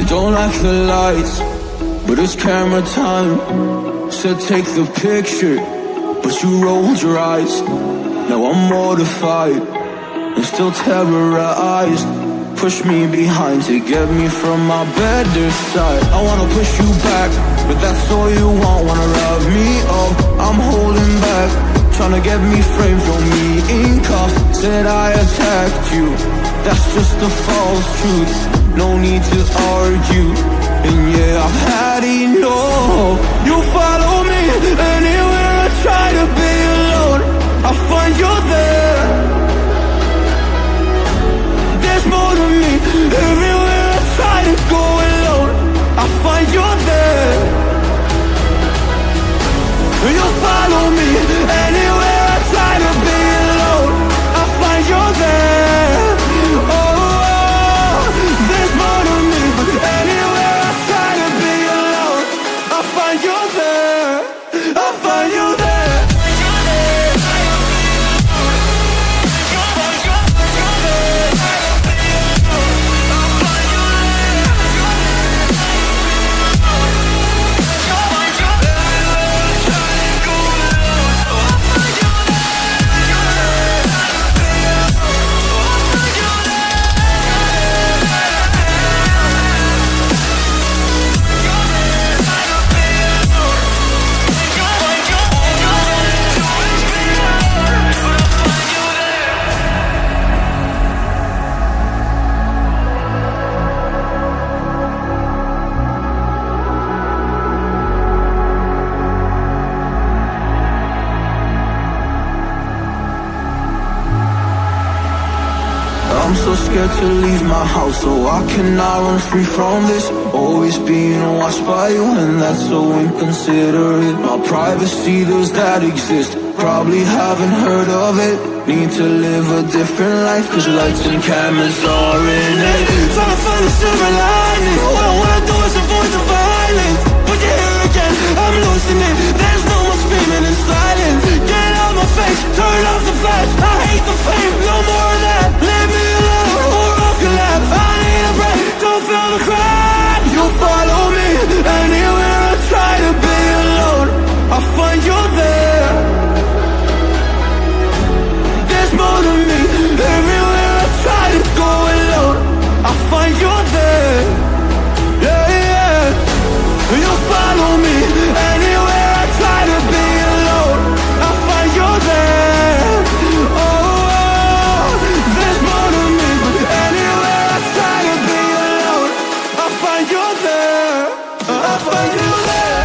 Don't like the lights, but it's camera time. Said take the picture, but you rolled your eyes. Now I'm mortified and still terrorized. Push me behind to get me from my better side. I wanna push you back, but that's all you want. Wanna rub me up, I'm holding back. Tryna get me framed, throw me in cuffs. Said I attacked you, that's just a false truth. No need to argue, and yeah, I've had enough. You follow me anywhere I try to be alone, I find you there. There's more to me, everywhere I try to go alone, I find you there. You follow me anywhere I try to be alone, I find you there. Oh, there's more to me, anywhere I try to be alone, I find you there, I find you there. I'm so scared to leave my house, so I cannot run free from this. Always being watched by you, and that's so inconsiderate. My privacy, those that exist, probably haven't heard of it. Need to live a different life, cause lights and cameras are in it. Trying to find a silver lining, all I wanna do is avoid the violence. But you're here again, I'm losing it. There's no more screaming in silence. Get out my face, turn off the flash. I hate the fame, no more of that. Leave me alone, or I'll collapse. I need a break, don't feel the crack. You follow me anywhere I try to be alone, I find you there. There's more to me, everywhere I try to go alone, I find you there. Yeah, yeah. You follow me anywhere I try to be alone, I find you there. Oh, there's more to me, anywhere I try to be alone, I find you there, I find you there.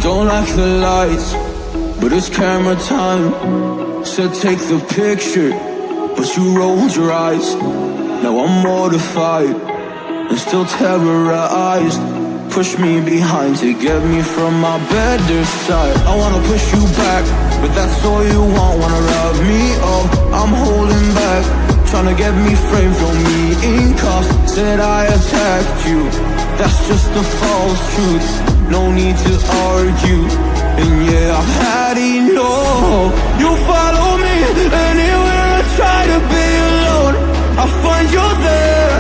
Don't like the lights, but it's camera time. Said take the picture, but you rolled your eyes. Now I'm mortified and still terrorized. Push me behind to get me from my better side. I wanna push you back, but that's all you want. Wanna rub me up, I'm holding back. Tryna get me framed, throw me in cuffs. Said I attacked you, that's just a false truth. No need to argue, and yeah, I've had enough. You follow me anywhere I try to be alone, I find you there.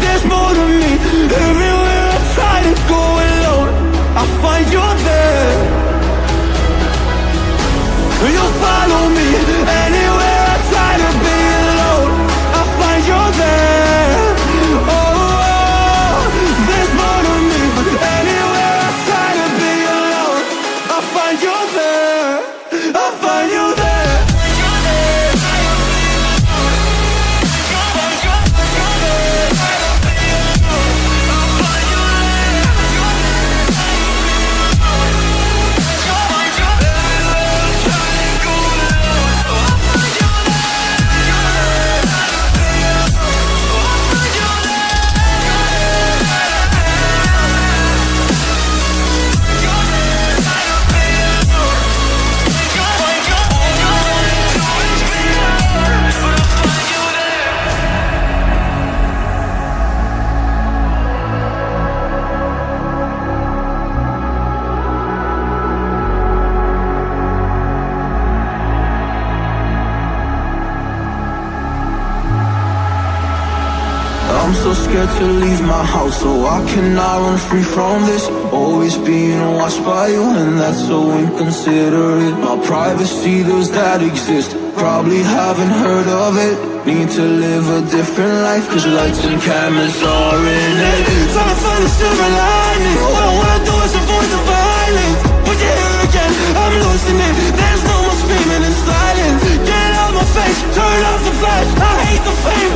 There's more to me, everywhere I try to go alone, I find you there. You follow me anywhere I try to be alone, I find you there. Oh, I'm so scared to leave my house, so I cannot run free from this. Always being watched by you, and that's so inconsiderate. My privacy, does that exist? Probably haven't heard of it. Need to live a different life, cause lights and cameras are in it. Trying to find a silver lining. All I wanna do is avoid the violence. But you're here again, I'm losing it. There's no more screaming and styling. Get out my face, turn off the flash. I hate the fame.